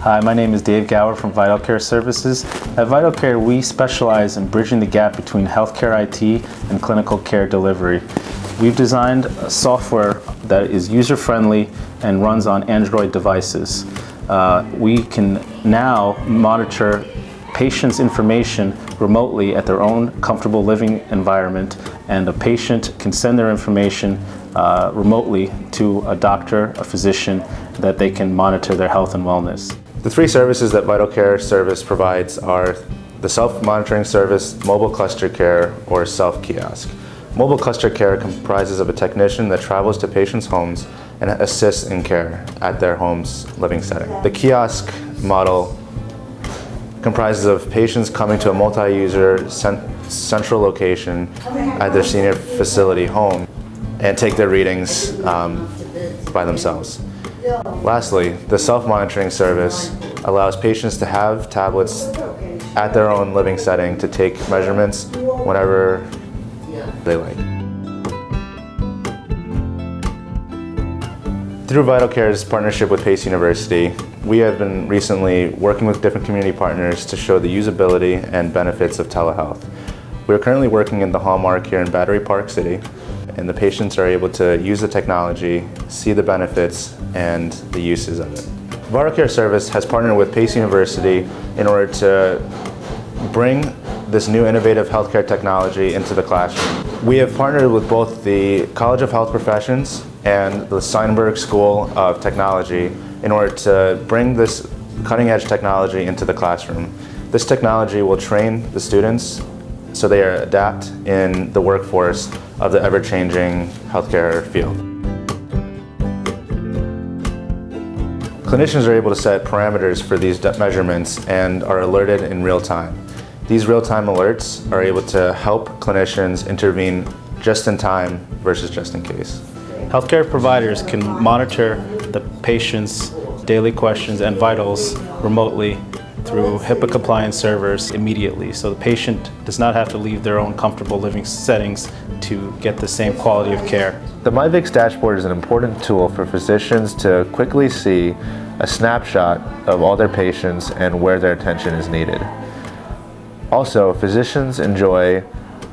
Hi, my name is Dave Gower from Vital Care Services. At Vital Care, we specialize in bridging the gap between healthcare IT and clinical care delivery. We've designed a software that is user-friendly and runs on Android devices. We can now monitor patients' information remotely at their own comfortable living environment, and a patient can send their information remotely to a doctor, a physician, that they can monitor their health and wellness. The three services that Vital Care Service provides are the self-monitoring service, mobile cluster care, or self-kiosk. Mobile cluster care comprises of a technician that travels to patients' homes and assists in care at their home's living setting. The kiosk model comprises of patients coming to a multi-user central location at their senior facility home and take their readings by themselves. Lastly, the self-monitoring service allows patients to have tablets at their own living setting to take measurements whenever they like. Through Vital Care's partnership with Pace University, we have been recently working with different community partners to show the usability and benefits of telehealth. We are currently working in the Hallmark here in Battery Park City, and the patients are able to use the technology, see the benefits, and the uses of it. Vital Care Service has partnered with Pace University in order to bring this new innovative healthcare technology into the classroom. We have partnered with both the College of Health Professions and the Steinberg School of Technology in order to bring this cutting-edge technology into the classroom. This technology will train the students so they adapt in the workforce of the ever-changing healthcare field. Clinicians are able to set parameters for these measurements and are alerted in real time. These real-time alerts are able to help clinicians intervene just in time versus just in case. Healthcare providers can monitor the patient's daily questions and vitals remotely through HIPAA-compliant servers immediately, so the patient does not have to leave their own comfortable living settings to get the same quality of care. The MyVix dashboard is an important tool for physicians to quickly see a snapshot of all their patients and where their attention is needed. Also, physicians enjoy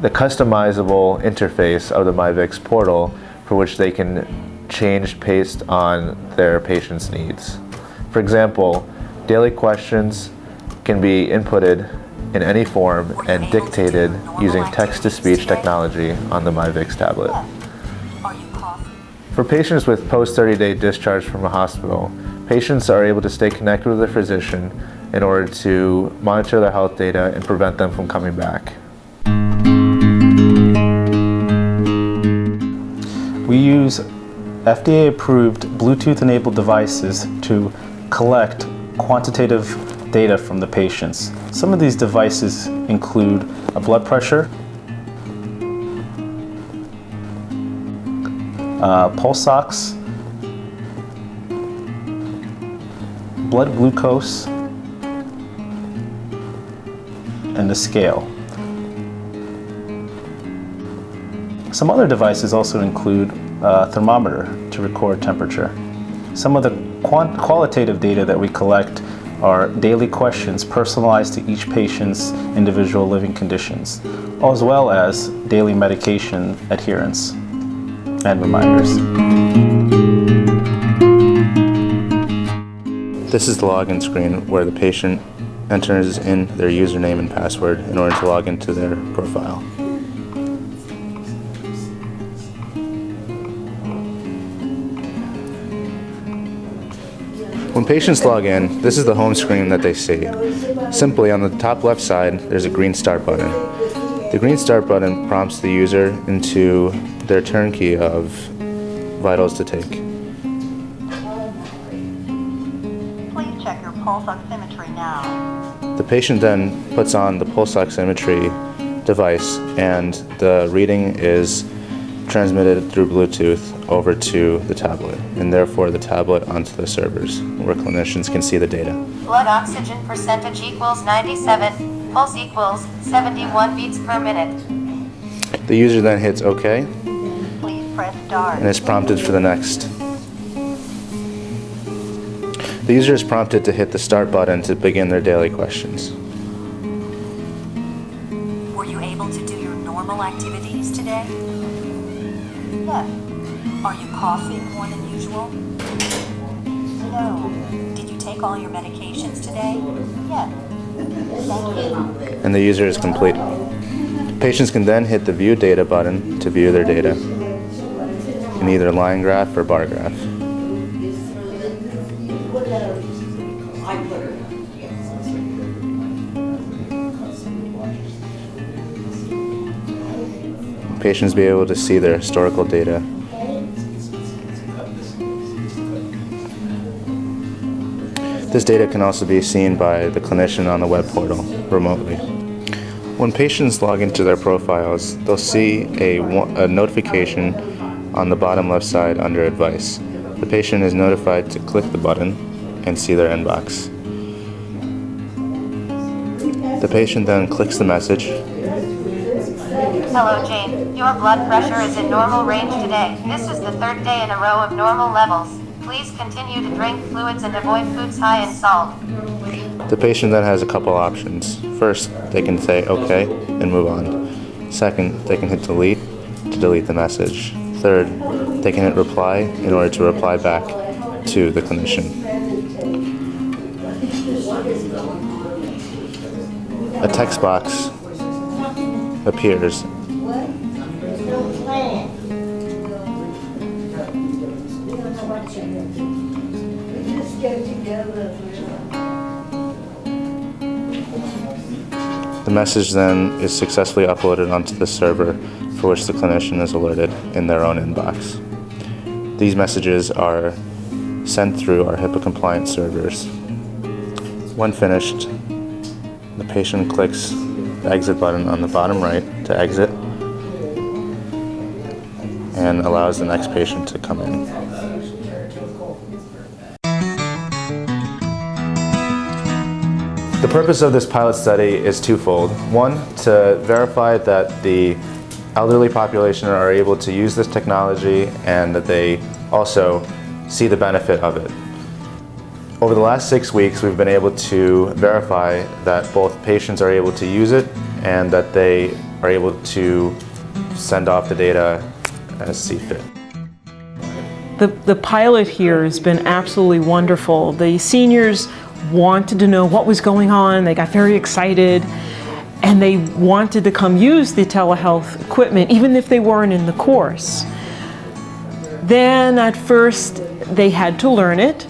the customizable interface of the MyVix portal, for which they can change based on their patient's needs. For example, daily questions can be inputted in any form and dictated using text-to-speech technology on the MyVix tablet. For patients with post-30-day discharge from a hospital, patients are able to stay connected with their physician in order to monitor their health data and prevent them from coming back. We use FDA-approved Bluetooth-enabled devices to collect quantitative data from the patients. Some of these devices include a blood pressure, pulse ox, blood glucose, and a scale. Some other devices also include a thermometer to record temperature. Some of the qualitative data that we collect are daily questions personalized to each patient's individual living conditions, as well as daily medication adherence and reminders. This is the login screen where the patient enters in their username and password in order to log into their profile. When patients log in, this is the home screen that they see. Simply on the top left side, there's a green start button. The green start button prompts the user into their turnkey of vitals to take. Please check your pulse oximetry now. The patient then puts on the pulse oximetry device, and the reading is transmitted through Bluetooth over to the tablet, and therefore the tablet onto the servers, where clinicians can see the data. Blood oxygen percentage equals 97, pulse equals 71 beats per minute. The user then hits OK, Please press start. and is prompted for the next. The user is prompted to hit the start button to begin their daily questions. Were you able to do your normal activities today? Yes. Are you coughing more than usual? No. Did you take all your medications today? Yes. Thank you. And the user is complete. Patients can then hit the View Data button to view their data in either line graph or bar graph. Patients be able to see their historical data. This data can also be seen by the clinician on the web portal remotely. When patients log into their profiles, they'll see a notification on the bottom left side under Advice. The patient is notified to click the button and see their inbox. The patient then clicks the message. Hello, Jane. Your blood pressure is in normal range today. This is the third day in a row of normal levels. Please continue to drink fluids and avoid foods high in salt. The patient then has a couple options. First, they can say OK and move on. Second, they can hit delete to delete the message. Third, they can hit reply in order to reply back to the clinician. A text box appears. The message then is successfully uploaded onto the server for which the clinician is alerted in their own inbox. These messages are sent through our HIPAA-compliant servers. When finished, the patient clicks the exit button on the bottom right to exit and allows the next patient to come in. The purpose of this pilot study is twofold. One, to verify that the elderly population are able to use this technology and that they also see the benefit of it. Over the last 6 weeks, we've been able to verify that both patients are able to use it and that they are able to send off the data as see fit. The pilot here has been absolutely wonderful. The seniors wanted to know what was going on. They got very excited and they wanted to come use the telehealth equipment even if they weren't in the course. Then at first they had to learn it,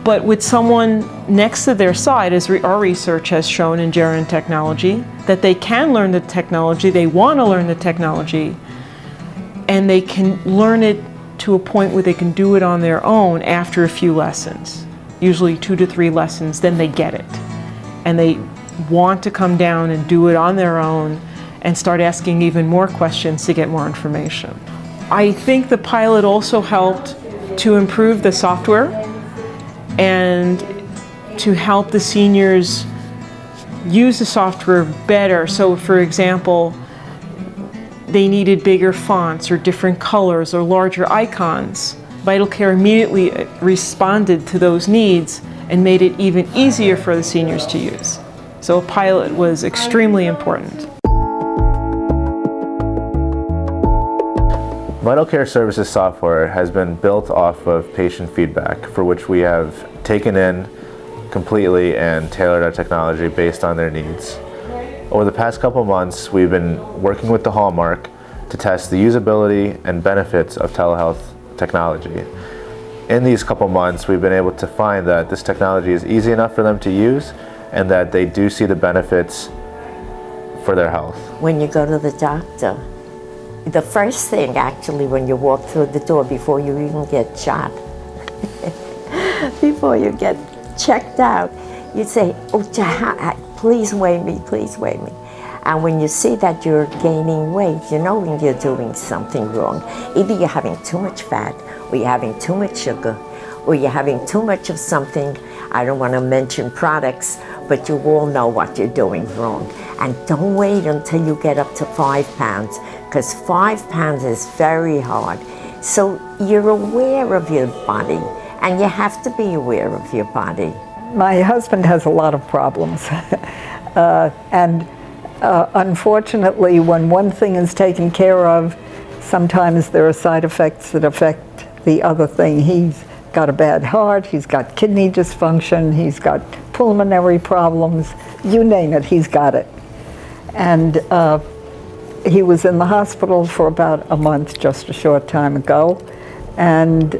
but with someone next to their side, as our research has shown in Geron Technology, that they can learn the technology, they want to learn the technology, and they can learn it to a point where they can do it on their own after a few lessons. Usually 2 to 3 lessons, then they get it. And they want to come down and do it on their own and start asking even more questions to get more information. I think the pilot also helped to improve the software and to help the seniors use the software better. So for example, they needed bigger fonts or different colors or larger icons. VitalCare immediately responded to those needs and made it even easier for the seniors to use. So a pilot was extremely important. VitalCare Services software has been built off of patient feedback, for which we have taken in completely and tailored our technology based on their needs. Over the past couple months, we've been working with the Hallmark to test the usability and benefits of telehealth technology. In these couple months, we've been able to find that this technology is easy enough for them to use and that they do see the benefits for their health. When you go to the doctor, the first thing actually when you walk through the door before you even get shot, before you get checked out, you say, oh, please weigh me, please weigh me. And when you see that you're gaining weight, you know when you're doing something wrong. Either you're having too much fat, or you're having too much sugar, or you're having too much of something. I don't want to mention products, but you all know what you're doing wrong. And don't wait until you get up to 5 pounds, because 5 pounds is very hard. So you're aware of your body And you have to be aware of your body. My husband has a lot of problems. Unfortunately, when one thing is taken care of, sometimes there are side effects that affect the other thing. He's got a bad heart, he's got kidney dysfunction, he's got pulmonary problems, you name it, he's got it. And he was in the hospital for about a month, just a short time ago, and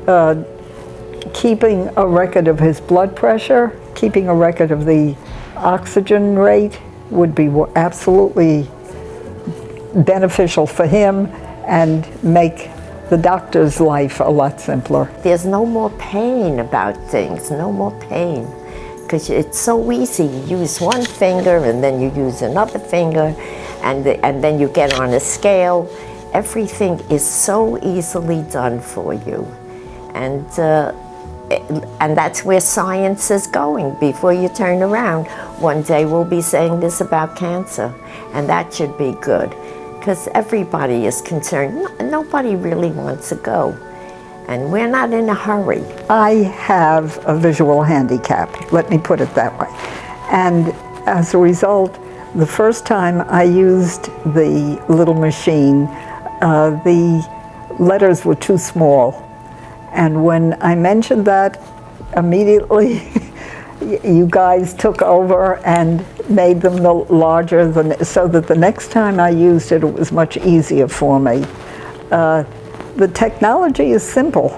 keeping a record of his blood pressure, keeping a record of the oxygen rate would be absolutely beneficial for him and make the doctor's life a lot simpler. There's no more pain about things, no more pain. Because it's so easy. You use one finger and then you use another finger and then you get on a scale. Everything is so easily done for you. And that's where science is going before you turn around. One day we'll be saying this about cancer, and that should be good, because everybody is concerned. Nobody really wants to go, and we're not in a hurry. I have a visual handicap, let me put it that way. And as a result, the first time I used the little machine, the letters were too small. And when I mentioned that, immediately you guys took over and made them larger, so that the next time I used it, it was much easier for me. The technology is simple.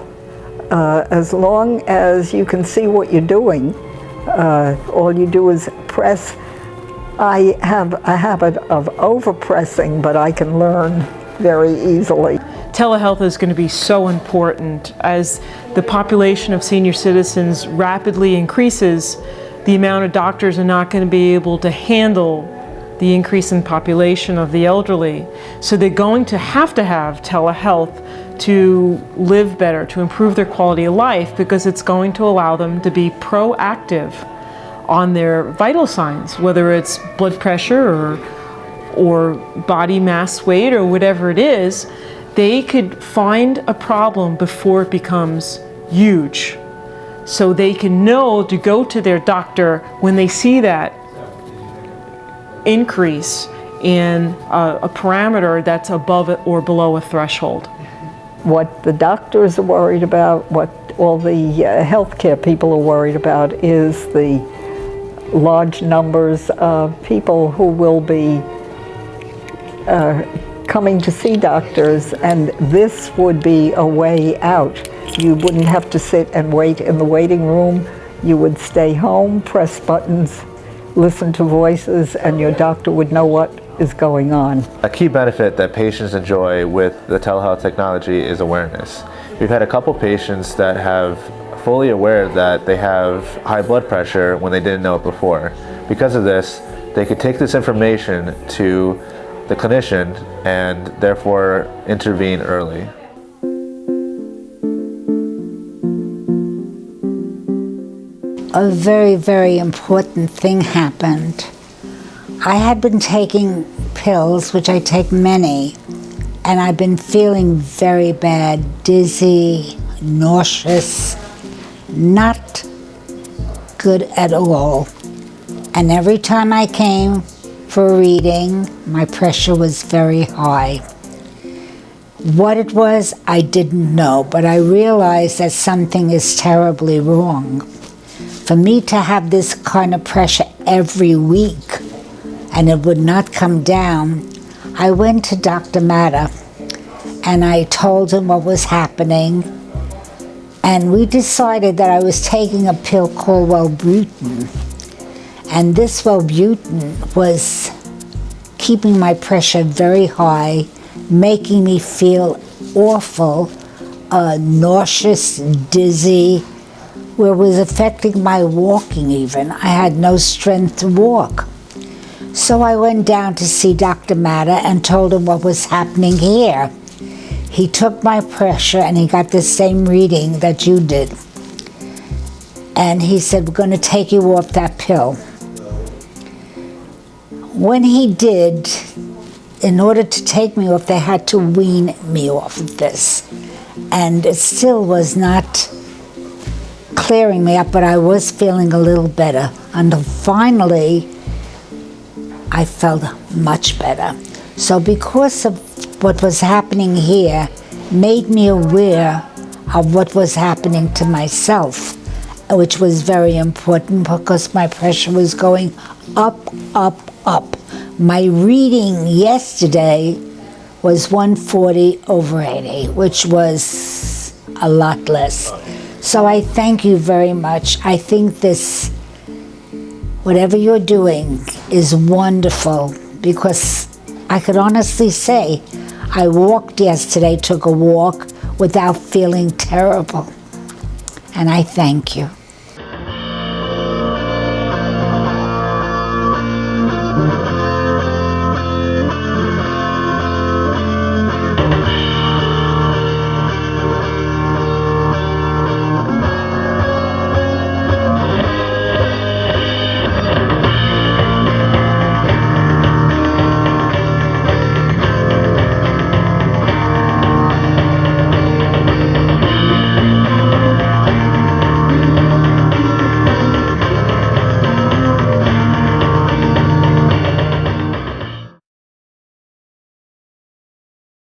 As long as you can see what you're doing, all you do is press. I have a habit of over-pressing, but I can learn very easily. Telehealth is going to be so important. As the population of senior citizens rapidly increases, the amount of doctors are not going to be able to handle the increase in population of the elderly. So they're going to have telehealth to live better, to improve their quality of life, because it's going to allow them to be proactive on their vital signs, whether it's blood pressure or body mass weight or whatever it is. They could find a problem before it becomes huge. So they can know to go to their doctor when they see that increase in a parameter that's above or below a threshold. What the doctors are worried about, what all the healthcare people are worried about, is the large numbers of people who will be coming to see doctors, and this would be a way out. You wouldn't have to sit and wait in the waiting room. You would stay home, press buttons, listen to voices, and your doctor would know what is going on. A key benefit that patients enjoy with the telehealth technology is awareness. We've had a couple patients that have fully aware that they have high blood pressure when they didn't know it before. Because of this, they could take this information to the clinician and therefore intervene early. A very, very important thing happened. I had been taking pills, which I take many, and I've been feeling very bad, dizzy, nauseous, not good at all. And every time I came for a reading, my pressure was very high. What it was, I didn't know, but I realized that something is terribly wrong. For me to have this kind of pressure every week and it would not come down, I went to Dr. Matta and I told him what was happening, and we decided that I was taking a pill called Wellbutrin, and this Wellbutrin was keeping my pressure very high, making me feel awful, nauseous, dizzy, where it was affecting my walking even. I had no strength to walk. So I went down to see Dr. Matta and told him what was happening here. He took my pressure and he got the same reading that you did. And he said, we're going to take you off that pill. When he did, in order to take me off, they had to wean me off of this. And it still was not clearing me up, but I was feeling a little better until finally I felt much better. So because of what was happening here, made me aware of what was happening to myself, which was very important because my pressure was going up, up, up. My reading yesterday was 140/80, which was a lot less. So I thank you very much. I think this, whatever you're doing, is wonderful because I could honestly say I walked yesterday, took a walk without feeling terrible. And I thank you.